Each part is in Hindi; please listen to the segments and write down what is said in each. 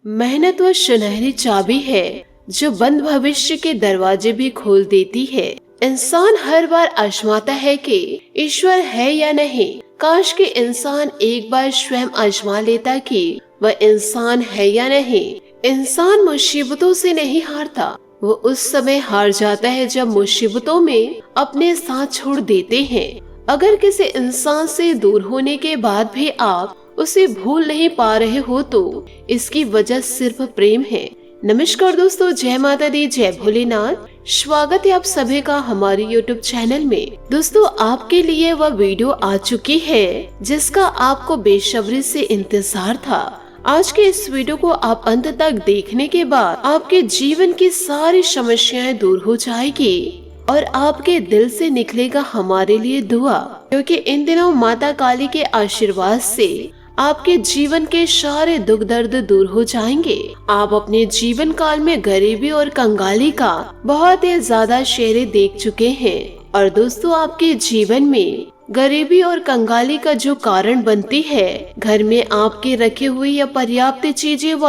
मेहनत वो सुनहरी चाबी है जो बंद भविष्य के दरवाजे भी खोल देती है। इंसान हर बार आजमाता है कि ईश्वर है या नहीं। काश कि इंसान एक बार स्वयं आजमा लेता कि वह इंसान है या नहीं। इंसान मुसीबतों से नहीं हारता, वो उस समय हार जाता है जब मुसीबतों में अपने साथ छोड़ देते हैं। अगर किसी इंसान से दूर होने के बाद भी आप उसे भूल नहीं पा रहे हो तो इसकी वजह सिर्फ प्रेम है। नमस्कार दोस्तों, जय माता दी, जय भोलेनाथ। स्वागत है आप सभी का हमारे YouTube चैनल में। दोस्तों, आपके लिए वह वीडियो आ चुकी है जिसका आपको बेसब्री से इंतजार था। आज के इस वीडियो को आप अंत तक देखने के बाद आपके जीवन की सारी समस्याएं दूर हो जाएगी और आपके दिल से निकलेगा हमारे लिए दुआ, क्योंकि इन दिनों माता काली के आशीर्वाद से आपके जीवन के सारे दुख दर्द दूर हो जाएंगे। आप अपने जीवन काल में गरीबी और कंगाली का बहुत ही ज्यादा चेहरे देख चुके हैं। और दोस्तों, आपके जीवन में गरीबी और कंगाली का जो कारण बनती है, घर में आपके रखे हुए या पर्याप्त चीजें व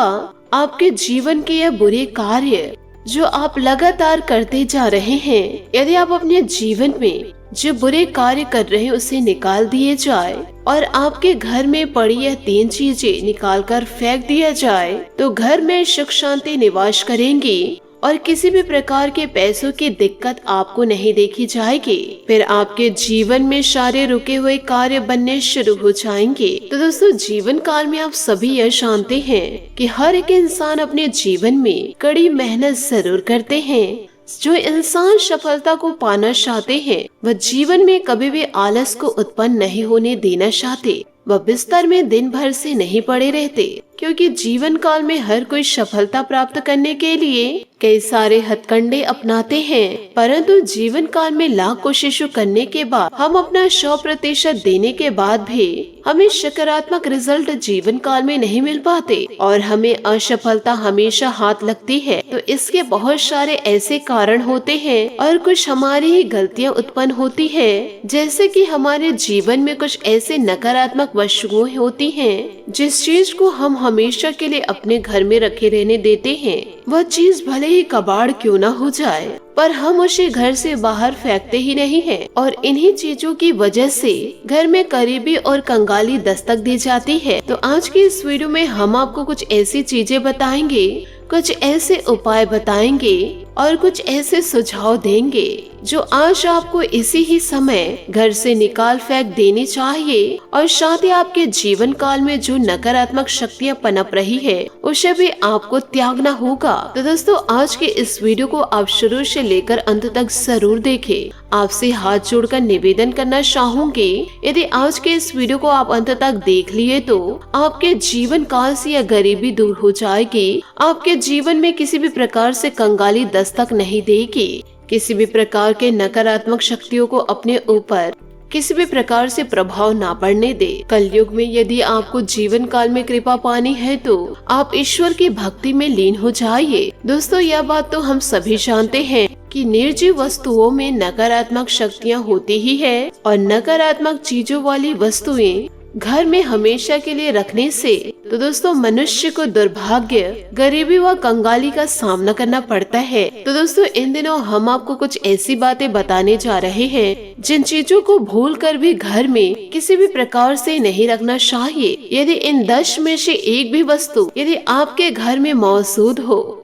आपके जीवन के यह बुरे कार्य जो आप लगातार करते जा रहे हैं, यदि आप अपने जीवन में जो बुरे कार्य कर रहे हैं उसे निकाल दिए जाए और आपके घर में पड़ी यह 3 चीजें निकाल कर फेंक दिया जाए तो घर में सुख शांति निवास करेंगी और किसी भी प्रकार के पैसों की दिक्कत आपको नहीं देखी जाएगी। फिर आपके जीवन में सारे रुके हुए कार्य बनने शुरू हो जाएंगे। तो दोस्तों, जीवन काल में आप सभी यह जानते हैं कि हर एक इंसान अपने जीवन में कड़ी मेहनत जरूर करते हैं। जो इंसान सफलता को पाना चाहते हैं वह जीवन में कभी भी आलस को उत्पन्न नहीं होने देना चाहते। वह बिस्तर में दिन भर से नहीं पड़े रहते, क्योंकि जीवन काल में हर कोई सफलता प्राप्त करने के लिए कई सारे हथकंडे अपनाते हैं, परंतु जीवन काल में लाख कोशिशों करने के बाद हम अपना 100% देने के बाद भी हमें सकारात्मक रिजल्ट जीवन काल में नहीं मिल पाते और हमें असफलता हमेशा हाथ लगती है। तो इसके बहुत सारे ऐसे कारण होते हैं और कुछ हमारी ही गलतियां उत्पन्न होती है, जैसे कि हमारे जीवन में कुछ ऐसे नकारात्मक वस्तुएं होती हैं जिस चीज को हम हमेशा के लिए अपने घर में रखे रहने देते हैं। वह चीज भले ही कबाड़ क्यों ना हो जाए, पर हम उसे घर से बाहर फेंकते ही नहीं हैं और इन्हीं चीजों की वजह से घर में गरीबी और कंगाली दस्तक दी जाती है। तो आज की इस वीडियो में हम आपको कुछ ऐसी चीजें बताएंगे, कुछ ऐसे उपाय बताएंगे और कुछ ऐसे सुझाव देंगे जो आज आपको इसी ही समय घर से निकाल फेंक देनी चाहिए और साथ ही आपके जीवन काल में जो नकारात्मक शक्तियां पनप रही है उसे भी आपको त्यागना होगा। तो दोस्तों, आज के इस वीडियो को आप शुरू से लेकर अंत तक जरूर देखें। आपसे हाथ जोड़कर निवेदन करना चाहूंगी, यदि आज के इस वीडियो को आप अंत तक देख लिए तो आपके जीवन काल से यह गरीबी दूर हो जाएगी। आपके जीवन में किसी भी प्रकार से कंगाली दस्तक नहीं देगी। किसी भी प्रकार के नकारात्मक शक्तियों को अपने ऊपर किसी भी प्रकार से प्रभाव ना पड़ने दे। कलयुग में यदि आपको जीवन काल में कृपा पानी है तो आप ईश्वर की भक्ति में लीन हो जाइए। दोस्तों, यह बात तो हम सभी जानते हैं कि निर्जीव वस्तुओं में नकारात्मक शक्तियाँ होती ही है और नकारात्मक चीजों वाली वस्तुएं घर में हमेशा के लिए रखने से तो दोस्तों मनुष्य को दुर्भाग्य, गरीबी व कंगाली का सामना करना पड़ता है। तो दोस्तों, इन दिनों हम आपको कुछ ऐसी बातें बताने जा रहे हैं जिन चीजों को भूल कर भी घर में किसी भी प्रकार से नहीं रखना चाहिए। यदि इन 10 में से एक भी वस्तु यदि आपके घर में मौजूद हो,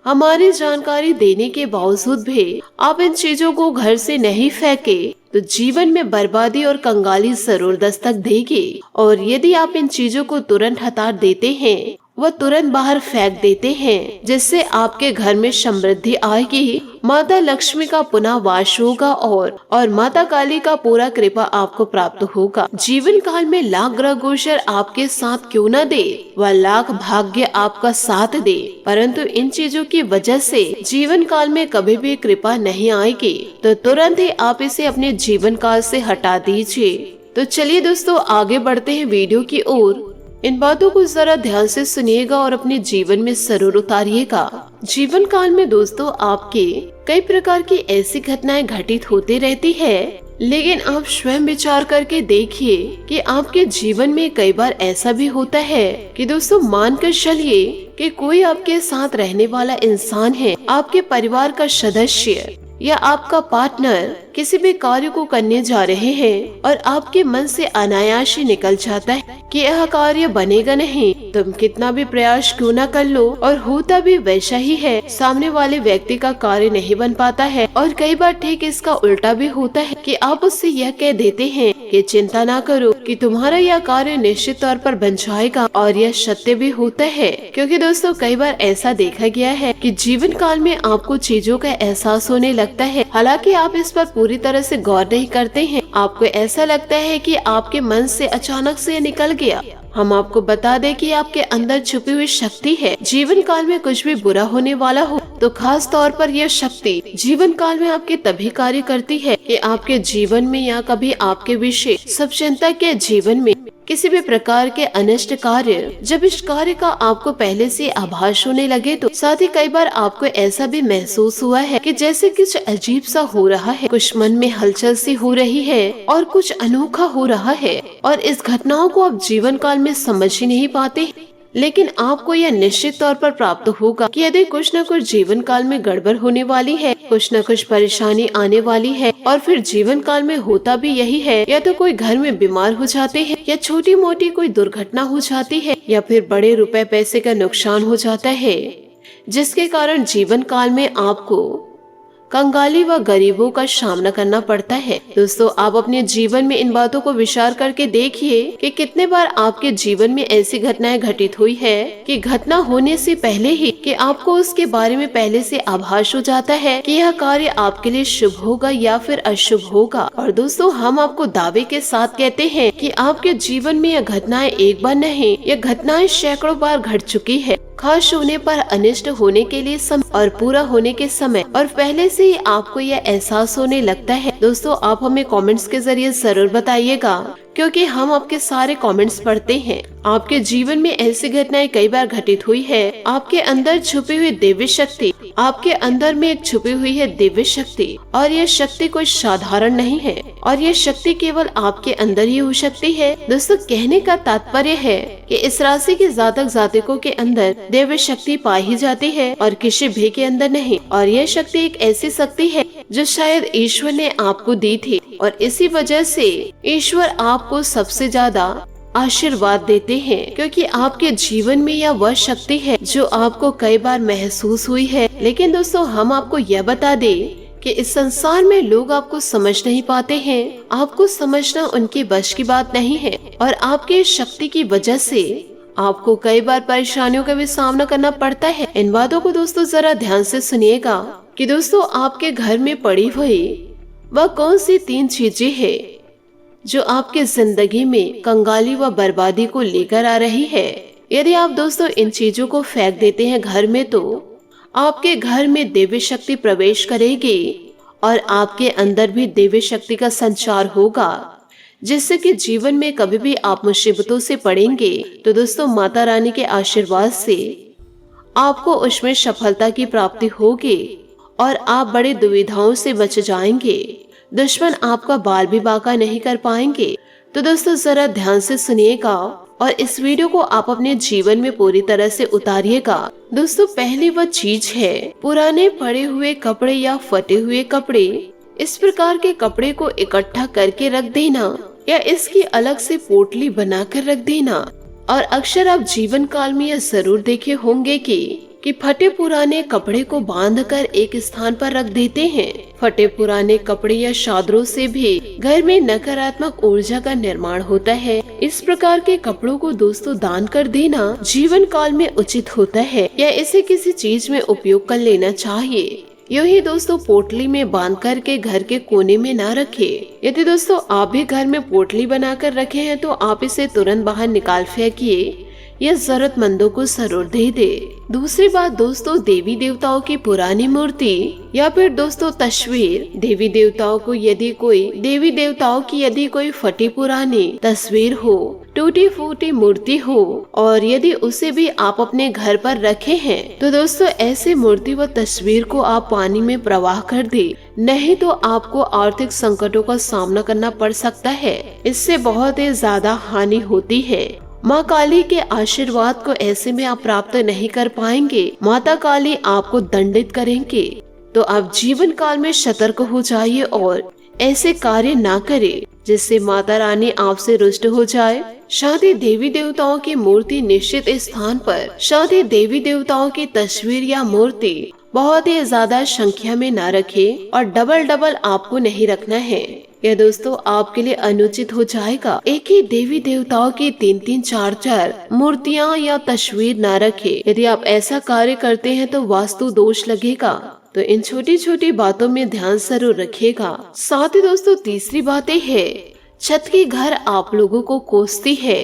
हमारी जानकारी देने के बावजूद भी आप इन चीजों को घर से नहीं फेंके तो जीवन में बर्बादी और कंगाली जरूर दस्तक देगी। और यदि आप इन चीजों को तुरंत हटा देते हैं, वह तुरंत बाहर फेंक देते हैं, जिससे आपके घर में समृद्धि आएगी, माता लक्ष्मी का पुनः वास होगा और माता काली का पूरा कृपा आपको प्राप्त होगा। जीवन काल में लाख ग्रह गोचर आपके साथ क्यों न दे, वह लाख भाग्य आपका साथ दे, परंतु इन चीजों की वजह से जीवन काल में कभी भी कृपा नहीं आएगी। तो तुरंत ही आप इसे अपने जीवन काल से हटा दीजिए। तो चलिए दोस्तों, आगे बढ़ते हैं वीडियो की ओर। इन बातों को जरा ध्यान से सुनिएगा और अपने जीवन में जरूर उतारिएगा। जीवन काल में दोस्तों आपके कई प्रकार की ऐसी घटनाएं घटित होती रहती है, लेकिन आप स्वयं विचार करके देखिए कि आपके जीवन में कई बार ऐसा भी होता है कि दोस्तों मानकर चलिए कि कोई आपके साथ रहने वाला इंसान है, आपके परिवार का सदस्य या आपका पार्टनर किसी भी कार्य को करने जा रहे हैं और आपके मन से अनायास ही निकल जाता है कि यह कार्य बनेगा नहीं, तुम कितना भी प्रयास क्यों न कर लो, और होता भी वैसा ही है। सामने वाले व्यक्ति का कार्य नहीं बन पाता है। और कई बार ठीक इसका उल्टा भी होता है कि आप उससे यह कह देते हैं कि चिंता ना करो कि तुम्हारा यह कार्य निश्चित तौर पर बन जाएगा, और यह सत्य भी होता है। क्योंकि दोस्तों कई बार ऐसा देखा गया है कि जीवन काल में आपको चीजों का एहसास होने लगता है, हालांकि आप इस पर पूरी तरह से गौर नहीं करते हैं। आपको ऐसा लगता है कि आपके मन से अचानक से निकल गया। हम आपको बता दें कि आपके अंदर छुपी हुई शक्ति है। जीवन काल में कुछ भी बुरा होने वाला हो तो खास तौर पर यह शक्ति जीवन काल में आपके तभी कार्य करती है कि आपके जीवन में या कभी आपके विषय सब चिंता के जीवन में किसी भी प्रकार के अनिष्ट कार्य, जब इस कार्य का आपको पहले से आभास होने लगे, तो साथ ही कई बार आपको ऐसा भी महसूस हुआ है कि जैसे कुछ अजीब सा हो रहा है, कुछ मन में हलचल सी हो रही है और कुछ अनोखा हो रहा है, और इस घटनाओं को आप जीवन काल में समझ ही नहीं पाते। लेकिन आपको यह निश्चित तौर पर प्राप्त होगा कि यदि कुछ न कुछ जीवन काल में गड़बड़ होने वाली है, कुछ न कुछ परेशानी आने वाली है, और फिर जीवन काल में होता भी यही है, या तो कोई घर में बीमार हो जाते हैं, या छोटी मोटी कोई दुर्घटना हो जाती है, या फिर बड़े रुपए पैसे का नुकसान हो जाता है, जिसके कारण जीवन काल में आपको कंगाली व गरीबों का सामना करना पड़ता है। दोस्तों आप अपने जीवन में इन बातों को विचार करके देखिए कि कितने बार आपके जीवन में ऐसी घटनाएं घटित हुई है कि घटना होने से पहले ही कि आपको उसके बारे में पहले से आभास हो जाता है कि यह कार्य आपके लिए शुभ होगा या फिर अशुभ होगा। और दोस्तों हम आपको दावे के साथ कहते हैं कि आपके जीवन में यह घटनाएं एक बार नहीं, यह घटनाएं सैकड़ों बार घट चुकी है। खास होने पर अनिष्ट होने के लिए समय और पूरा होने के समय और पहले से ही आपको यह एहसास होने लगता है। दोस्तों आप हमें कमेंट्स के जरिए जरूर बताइएगा, क्योंकि हम आपके सारे कमेंट्स पढ़ते हैं। आपके जीवन में ऐसी घटनाएं कई बार घटित हुई है। आपके अंदर छुपी हुई दिव्य शक्ति, आपके अंदर में एक छुपी हुई है दिव्य शक्ति, और यह शक्ति कोई साधारण नहीं है, और यह शक्ति केवल आपके अंदर ही हो सकती है। दोस्तों कहने का तात्पर्य है कि इस राशि के जातक जातकों के अंदर दिव्य शक्ति पाई ही जाती है और किसी भी के अंदर नहीं। और यह शक्ति एक ऐसी शक्ति है जो शायद ईश्वर ने आपको दी थी, और इसी वजह से ईश्वर आपको सबसे ज्यादा आशीर्वाद देते हैं, क्योंकि आपके जीवन में यह वह शक्ति है जो आपको कई बार महसूस हुई है। लेकिन दोस्तों हम आपको यह बता दें कि इस संसार में लोग आपको समझ नहीं पाते हैं, आपको समझना उनके बस की बात नहीं है, और आपके इस शक्ति की वजह से आपको कई बार परेशानियों का भी सामना करना पड़ता है। इन बातों को दोस्तों जरा ध्यान से सुनिएगा कि दोस्तों आपके घर में पड़ी हुई वह कौन सी 3 चीजें हैं जो आपके जिंदगी में कंगाली व बर्बादी को लेकर आ रही है। यदि आप दोस्तों इन चीजों को फेंक देते हैं घर में, तो आपके घर में दिव्य शक्ति प्रवेश करेगी और आपके अंदर भी दिव्य शक्ति का संचार होगा, जिससे कि जीवन में कभी भी आप मुसीबतों से पड़ेंगे तो दोस्तों माता रानी के आशीर्वाद से आपको उसमें सफलता की प्राप्ति होगी और आप बड़े दुविधाओं से बच जाएंगे। दुश्मन आपका बाल भी बांका नहीं कर पाएंगे। तो दोस्तों जरा ध्यान से सुनिएगा और इस वीडियो को आप अपने जीवन में पूरी तरह से उतारिएगा। दोस्तों पहली वह चीज है पुराने पड़े हुए कपड़े या फटे हुए कपड़े। इस प्रकार के कपड़े को इकट्ठा करके रख देना या इसकी अलग से पोटली बनाकर रख देना। और अक्सर आप जीवन काल में यह जरूर देखे होंगे कि फटे पुराने कपड़े को बांधकर एक स्थान पर रख देते हैं। फटे पुराने कपड़े या चादरों से भी घर में नकारात्मक ऊर्जा का निर्माण होता है। इस प्रकार के कपड़ों को दोस्तों दान कर देना जीवन काल में उचित होता है या इसे किसी चीज में उपयोग कर लेना चाहिए। यूं ही दोस्तों पोटली में बांध कर के घर के कोने में ना रखे। यदि दोस्तों आप भी घर में पोटली बनाकर रखे हैं तो आप इसे तुरंत बाहर निकाल फेंकिए या जरूरतमंदों को जरूर दे दे। दूसरी बात दोस्तों, देवी देवताओं की पुरानी मूर्ति या फिर दोस्तों तस्वीर, देवी देवताओं की यदि कोई फटी पुरानी तस्वीर हो, टूटी फूटी मूर्ति हो और यदि उसे भी आप अपने घर पर रखे हैं तो दोस्तों ऐसे मूर्ति व तस्वीर को आप पानी में प्रवाह कर दे, नहीं तो आपको आर्थिक संकटों का सामना करना पड़ सकता है। इससे बहुत ही ज्यादा हानि होती है। माँ काली के आशीर्वाद को ऐसे में आप प्राप्त नहीं कर पाएंगे, माता काली आपको दंडित करेंगे। तो आप जीवन काल में सतर्क हो जाइए और ऐसे कार्य ना करें जिससे माता रानी आपसे रुष्ट हो जाए। साथ ही देवी देवताओं की मूर्ति निश्चित स्थान पर, साथ ही देवी देवताओं की तस्वीर या मूर्ति बहुत ही ज्यादा संख्या में ना रखें और डबल आपको नहीं रखना है। यह दोस्तों आपके लिए अनुचित हो जाएगा। एक ही देवी देवताओं की 3-3, 4-4 मूर्तियां या तस्वीर ना रखें। यदि आप ऐसा कार्य करते हैं तो वास्तु दोष लगेगा। तो इन छोटी छोटी बातों में ध्यान जरूर रखिएगा। साथ ही दोस्तों तीसरी बात है, छत की घर आप लोगों को कोसती है।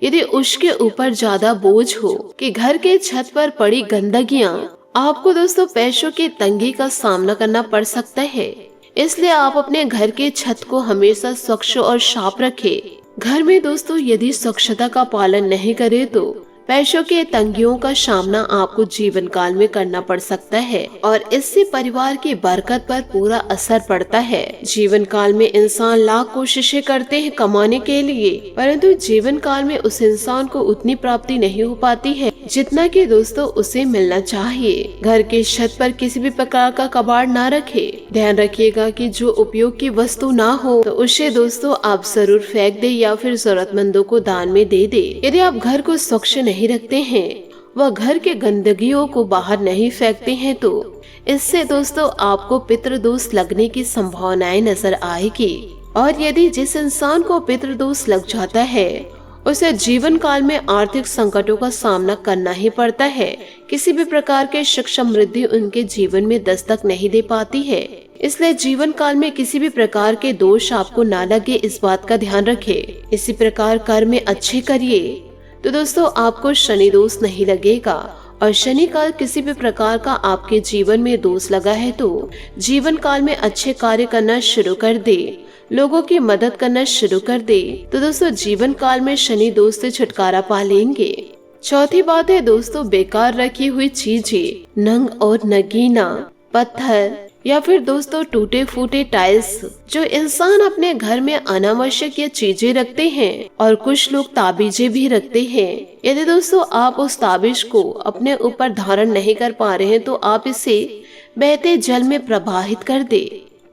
यदि उसके ऊपर ज्यादा बोझ हो कि घर के छत पर पड़ी गंदगियां, आपको दोस्तों पैसों की तंगी का सामना करना पड़ सकता है। इसलिए आप अपने घर के छत को हमेशा स्वच्छ और साफ रखें। घर में दोस्तों यदि स्वच्छता का पालन नहीं करे तो पैसों के तंगियों का सामना आपको जीवन काल में करना पड़ सकता है और इससे परिवार की बरकत पर पूरा असर पड़ता है। जीवन काल में इंसान लाख कोशिशें करते हैं कमाने के लिए, परंतु जीवन काल में उस इंसान को उतनी प्राप्ति नहीं हो पाती है जितना कि दोस्तों उसे मिलना चाहिए। घर के छत पर किसी भी प्रकार का कबाड़ ना रखे। ध्यान रखिएगा कि जो उपयोग की वस्तु ना हो तो उसे दोस्तों आप जरूर फेंक दे या फिर जरूरतमंदों को दान में दे दे। यदि आप घर को स्वच्छ नहीं रखते हैं व घर के गंदगियों को बाहर नहीं फेंकते हैं तो इससे दोस्तों आपको पितृदोष लगने की संभावनाएं नजर आएगी। और यदि जिस इंसान को पितृदोष लग जाता है उसे जीवन काल में आर्थिक संकटों का सामना करना ही पड़ता है। किसी भी प्रकार के सुख समृद्धि उनके जीवन में दस्तक नहीं दे पाती है। इसलिए जीवन काल में किसी भी प्रकार के दोष आपको ना लगे, इस बात का ध्यान रखें। इसी प्रकार कर्म अच्छे करिए तो दोस्तों आपको शनि दोष नहीं लगेगा। और शनि काल किसी भी प्रकार का आपके जीवन में दोष लगा है तो जीवन काल में अच्छे कार्य करना शुरू कर दे, लोगों की मदद करना शुरू कर दे तो दोस्तों जीवन काल में शनि दोष से छुटकारा पा लेंगे। चौथी बात है दोस्तों, बेकार रखी हुई चीजें, नंग और नगीना, पत्थर या फिर दोस्तों टूटे फूटे टाइल्स, जो इंसान अपने घर में अनावश्यक ये चीजें रखते हैं और कुछ लोग ताबीजें भी रखते हैं। यदि दोस्तों आप उस ताबीज को अपने ऊपर धारण नहीं कर पा रहे हैं तो आप इसे बहते जल में प्रवाहित कर दे,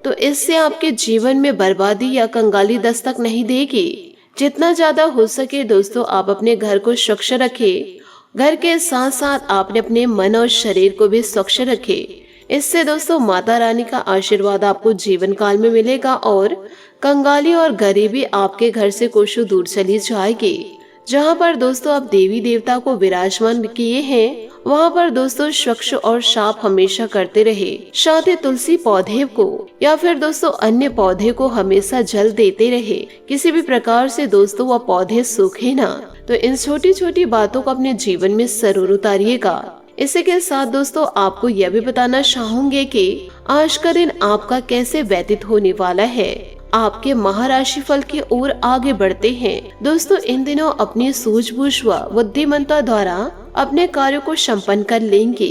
तो इससे आपके जीवन में बर्बादी या कंगाली दस्तक नहीं देगी। जितना ज्यादा हो सके दोस्तों आप अपने घर को स्वच्छ रखें। घर के साथ साथ आपने अपने मन और शरीर को भी स्वच्छ रखें। इससे दोस्तों माता रानी का आशीर्वाद आपको जीवन काल में मिलेगा और कंगाली और गरीबी आपके घर से कोसों दूर चली जाएगी। जहाँ पर दोस्तों आप देवी देवता को विराजमान किए हैं वहाँ पर दोस्तों स्वच्छ और साफ हमेशा करते रहे। साथ ही तुलसी पौधे को या फिर दोस्तों अन्य पौधे को हमेशा जल देते रहे। किसी भी प्रकार से दोस्तों वह पौधे सूखे ना। तो इन छोटी छोटी बातों को अपने जीवन में जरूर उतारिएगा। इसी के साथ दोस्तों आपको यह भी बताना चाहूंगे कि आज का दिन आपका कैसे व्यतीत होने वाला है। आपके महाराशि फल की ओर आगे बढ़ते हैं। दोस्तों इन दिनों अपनी सूझबूझ व बुद्धिमत्ता द्वारा अपने कार्यों को संपन्न कर लेंगे।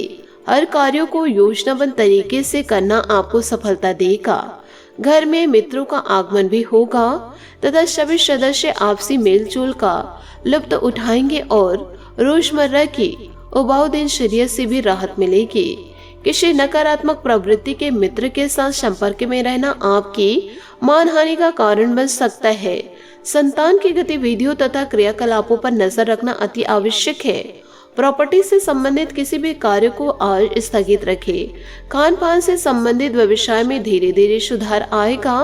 हर कार्यों को योजनाबद्ध तरीके से करना आपको सफलता देगा। घर में मित्रों का आगमन भी होगा तथा सभी सदस्य आपसी मेलजोल का लुत्फ उठाएंगे और रोजमर्रा की उबाऊ दिनचर्या से भी राहत मिलेगी। किसी नकारात्मक प्रवृत्ति के मित्र के साथ संपर्क में रहना आपकी मानहानि का कारण बन सकता है। संतान की गतिविधियों तथा क्रियाकलापों पर नजर रखना अति आवश्यक है। प्रॉपर्टी से संबंधित किसी भी कार्य को आज स्थगित रखें। खान पान से संबंधित व्यवसाय में धीरे धीरे सुधार आएगा।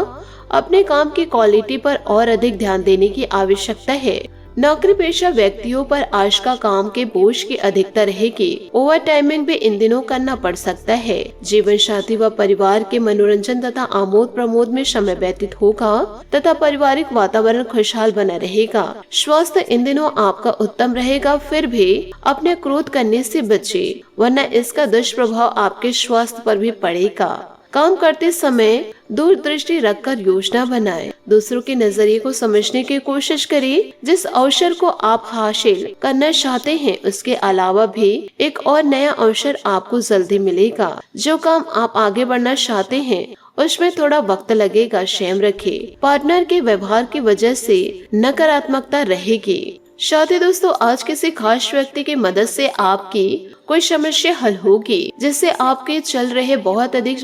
अपने काम की क्वालिटी पर और अधिक ध्यान देने की आवश्यकता है। नौकरी पेशा व्यक्तियों पर आज का काम के बोझ की अधिकता रहेगी। ओवर टाइमिंग भी इन दिनों करना पड़ सकता है। जीवन साथी व परिवार के मनोरंजन तथा आमोद प्रमोद में समय व्यतीत होगा तथा पारिवारिक वातावरण खुशहाल बना रहेगा। स्वास्थ्य इन दिनों आपका उत्तम रहेगा, फिर भी अपने क्रोध करने से बचे, वरना इसका दुष्प्रभाव आपके स्वास्थ्य पर भी पड़ेगा। काम करते समय दूरदृष्टि रखकर योजना बनाएं। दूसरों के नजरिए को समझने की कोशिश करें। जिस अवसर को आप हासिल करना चाहते हैं उसके अलावा भी एक और नया अवसर आपको जल्दी मिलेगा। जो काम आप आगे बढ़ना चाहते हैं उसमें थोड़ा वक्त लगेगा, संयम रखें। पार्टनर के व्यवहार की वजह से नकारात्मकता रहेगी। साथी दोस्तों, आज किसी खास व्यक्ति की मदद से आपकी कोई समस्या हल होगी, जिससे आपके चल रहे बहुत अधिक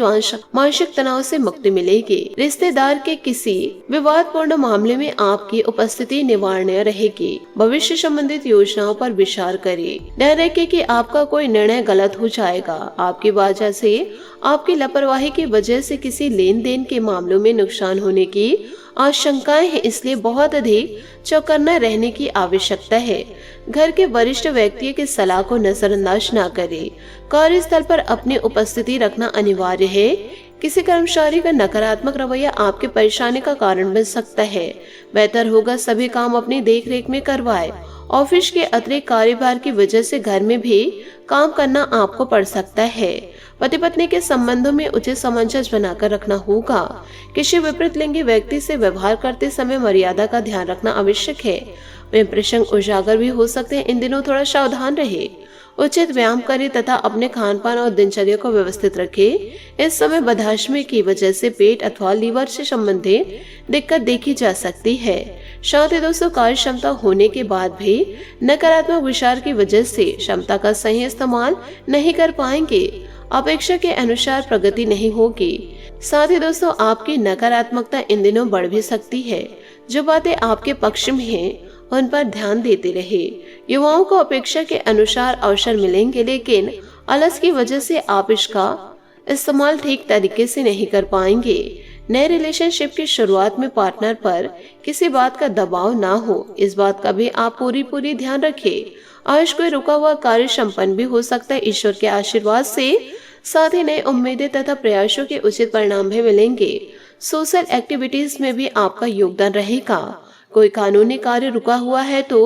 मानसिक तनाव से मुक्ति मिलेगी। रिश्तेदार के किसी विवादपूर्ण मामले में आपकी उपस्थिति निवारणीय रहेगी। भविष्य संबंधित योजनाओं पर विचार करें। ध्यान रखें कि आपका कोई निर्णय गलत हो जाएगा। आपकी वजह से, आपकी लापरवाही की वजह से किसी लेन देन के मामलों में नुकसान होने की आशंकाएं हैं, इसलिए बहुत अधिक चौकन्ना रहने की आवश्यकता है। घर के वरिष्ठ व्यक्ति की सलाह को नजरअंदाज न करें। कार्यस्थल पर अपनी उपस्थिति रखना अनिवार्य है। किसी कर्मचारी का नकारात्मक रवैया आपकी परेशानी का कारण बन सकता है। बेहतर होगा सभी काम अपनी देखरेख में करवाएं। ऑफिस के अतिरिक्त कार्यभार की वजह से घर में भी काम करना आपको पड़ सकता है। पति पत्नी के संबंधों में उचित सामंजस्य बनाकर रखना होगा। किसी विपरीत लिंगी व्यक्ति से व्यवहार करते समय मर्यादा का ध्यान रखना आवश्यक है। वे प्रसंग उजागर भी हो सकते हैं, इन दिनों थोड़ा सावधान रहे। उचित व्यायाम करें तथा अपने खान पान और दिनचर्या को व्यवस्थित रखें। इस समय बदहजमी की वजह से पेट अथवा लीवर से संबंधित दिक्कत देखी जा सकती है। साथ ही दोस्तों, कार्य क्षमता होने के बाद भी नकारात्मक विचार की वजह से क्षमता का सही इस्तेमाल नहीं कर पाएंगे। अपेक्षा के अनुसार प्रगति नहीं होगी। साथ ही दोस्तों, आपकी नकारात्मकता इन दिनों बढ़ भी सकती है। जो बातें आपके पक्ष में हैं उन पर ध्यान देते रहे। युवाओं को अपेक्षा के अनुसार अवसर मिलेंगे, लेकिन आलस की वजह से आप इसका इस्तेमाल ठीक तरीके से नहीं कर पाएंगे। नए रिलेशनशिप की शुरुआत में पार्टनर पर किसी बात का दबाव ना हो, इस बात का भी आप पूरी ध्यान रखें। आज कोई रुका हुआ कार्य संपन्न भी हो सकता है। ईश्वर के आशीर्वाद से साथ ही नई उम्मीदें तथा प्रयासों के उचित परिणाम भी मिलेंगे। सोशल एक्टिविटीज में भी आपका योगदान रहेगा। कोई कानूनी कार्य रुका हुआ है तो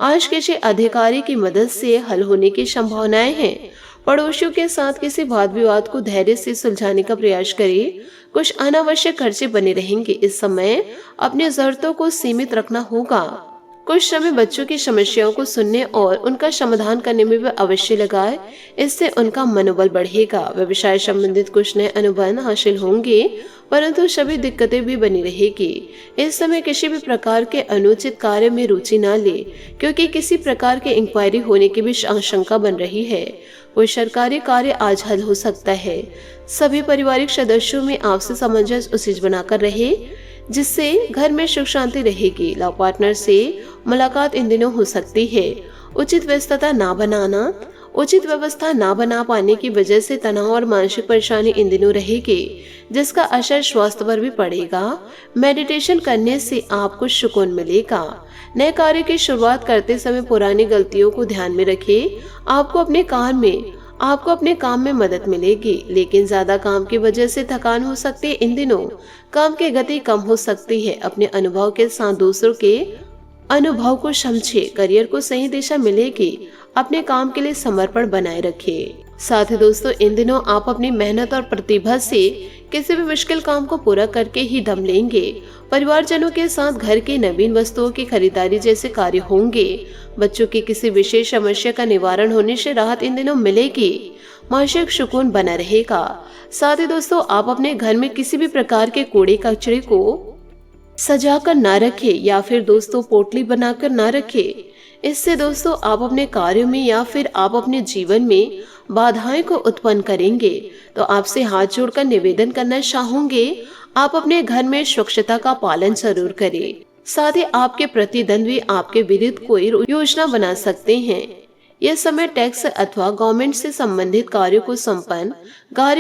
आज किसी अधिकारी की मदद से हल होने की संभावनाएं हैं। पड़ोसियों के साथ किसी वाद विवाद को धैर्य से सुलझाने का प्रयास करें। कुछ अनावश्यक खर्चे बने रहेंगे। इस समय अपनी जरूरतों को सीमित रखना होगा। कुछ समय बच्चों की समस्याओं को सुनने और उनका समाधान करने में भी अवश्य लगाए, इससे उनका मनोबल बढ़ेगा। व्यवसाय संबंधित कुछ नए अनुभव हासिल होंगे, परंतु सभी दिक्कतें भी बनी रहेगी। इस समय किसी भी प्रकार के अनुचित कार्य में रुचि न ले, क्योंकि किसी प्रकार की इंक्वायरी होने की भी आशंका बन रही है। कोई सरकारी कार्य आज हल हो सकता है। सभी पारिवारिक सदस्यों में आपसी सामंजस्य उचित बनाकर रहे, जिससे घर में सुख शांति रहेगी। लव पार्टनर से मुलाकात इन दिनों हो सकती है। उचित व्यस्तता ना बनाना, उचित व्यवस्था ना बना पाने की वजह से तनाव और मानसिक परेशानी इन दिनों रहेगी, जिसका असर स्वास्थ्य पर भी पड़ेगा। मेडिटेशन करने से आपको सुकून मिलेगा। नए कार्य की शुरुआत करते समय पुरानी गलतियों को ध्यान में रखें। आपको अपने काम में मदद मिलेगी, लेकिन ज्यादा काम की वजह से थकान हो सकती है। इन दिनों काम की गति कम हो सकती है। अपने अनुभव के साथ दूसरों के अनुभव को समझे। करियर को सही दिशा मिलेगी। अपने काम के लिए समर्पण बनाए रखें। साथ ही दोस्तों, इन दिनों आप अपनी मेहनत और प्रतिभा से किसी भी मुश्किल काम को पूरा करके ही दम लेंगे। परिवारजनों के साथ घर की नवीन वस्तुओं की खरीदारी जैसे कार्य होंगे। बच्चों की किसी विशेष समस्या का निवारण होने से राहत इन दिनों मिलेगी। मानसिक सुकून बना रहेगा। साथ ही दोस्तों, आप अपने घर में किसी भी प्रकार के कूड़े कचरे को सजाकर ना रखें या फिर दोस्तों पोटली बनाकर ना रखें। इससे दोस्तों आप अपने कार्यों में या फिर आप अपने जीवन में बाधाएं को उत्पन्न करेंगे। तो आपसे हाथ जोड़कर निवेदन करना चाहूंगे, आप अपने घर में स्वच्छता का पालन जरूर करें। साथ ही आपके प्रतिद्वंद्वी आपके विरुद्ध कोई योजना बना सकते हैं। यह समय टैक्स अथवा गवर्नमेंट से संबंधित कार्यों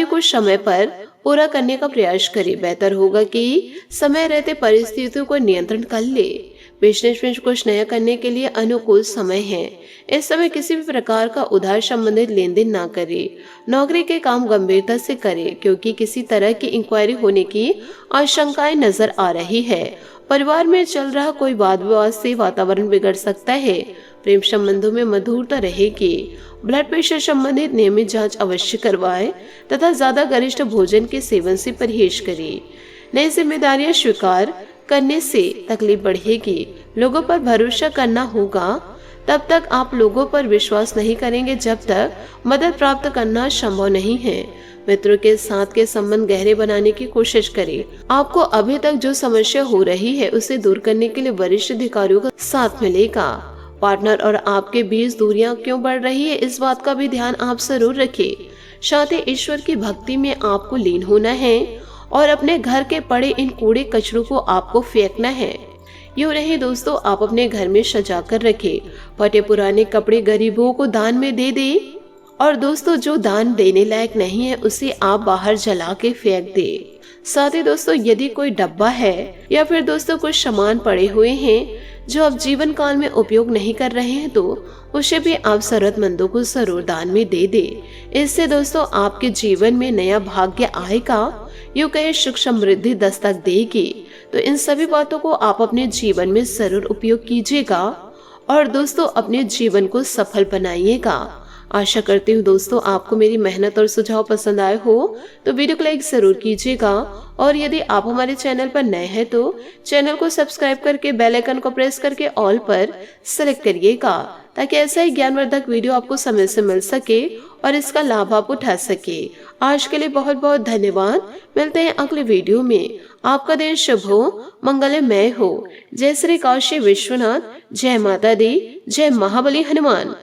को समय पर पूरा करने का प्रयास करें। बेहतर होगा कि समय रहते परिस्थितियों को नियंत्रण कर ले। बिजनेस में कुछ नया करने के लिए अनुकूल समय है। इस समय किसी भी प्रकार का उधार संबंधित लेन देन ना करें। नौकरी के काम गंभीरता से करें, क्योंकि किसी तरह की इंक्वायरी होने की आशंकाएं नजर आ रही है। परिवार में चल रहा कोई वाद विवाद से वातावरण बिगड़ सकता है। प्रेम संबंधों में मधुरता रहेगी। ब्लड प्रेशर संबंधित नियमित जांच अवश्य करवाएं तथा ज्यादा गरिष्ठ भोजन के सेवन से परहेज करें। नई जिम्मेदारियां स्वीकार करने से तकलीफ बढ़ेगी। लोगों पर भरोसा करना होगा। तब तक आप लोगों पर विश्वास नहीं करेंगे जब तक मदद प्राप्त करना संभव नहीं है। मित्रों के साथ के संबंध गहरे बनाने की कोशिश करें। आपको अभी तक जो समस्या हो रही है उसे दूर करने के लिए वरिष्ठ अधिकारियों का साथ मिलेगा। पार्टनर और आपके बीच दूरियां क्यों बढ़ रही है, इस बात का भी ध्यान आप जरूर रखें। साथ ही ईश्वर की भक्ति में आपको लीन होना है और अपने घर के पड़े इन कूड़े कचरों को आपको फेंकना है। यूँ नहीं दोस्तों, आप अपने घर में सजा कर रखें। फटे पुराने कपड़े गरीबों को दान में दे दे और दोस्तों जो दान देने लायक नहीं है उसे आप बाहर जला के फेंक दे। साथ ही दोस्तों, यदि कोई डब्बा है या फिर दोस्तों कुछ सामान पड़े हुए हैं जो आप जीवन काल में उपयोग नहीं कर रहे हैं, तो उसे भी आप जरूरतमंदों को जरूर दान में दे दे। इससे दोस्तों आपके जीवन में नया भाग्य आएगा, यूँ कहे सुख समृद्धि दस्तक देगी। तो इन सभी बातों को आप अपने जीवन में जरूर उपयोग कीजिएगा और दोस्तों अपने जीवन को सफल बनाइएगा। आशा करती हूँ दोस्तों आपको मेरी मेहनत और सुझाव पसंद आए हो तो वीडियो को लाइक जरूर कीजिएगा और यदि आप हमारे चैनल पर नए हैं तो चैनल को सब्सक्राइब करके बेल आइकन को प्रेस करके ऑल पर सेलेक्ट करिएगा, ताकि ऐसा ही ज्ञानवर्धक वीडियो आपको समय से मिल सके और इसका लाभ आप उठा सके। आज के लिए बहुत बहुत धन्यवाद। मिलते हैं अगले वीडियो में। आपका दिन शुभ हो, मंगलमय हो। जय श्री काशी विश्वनाथ, जय माता दी, जय महाबली हनुमान।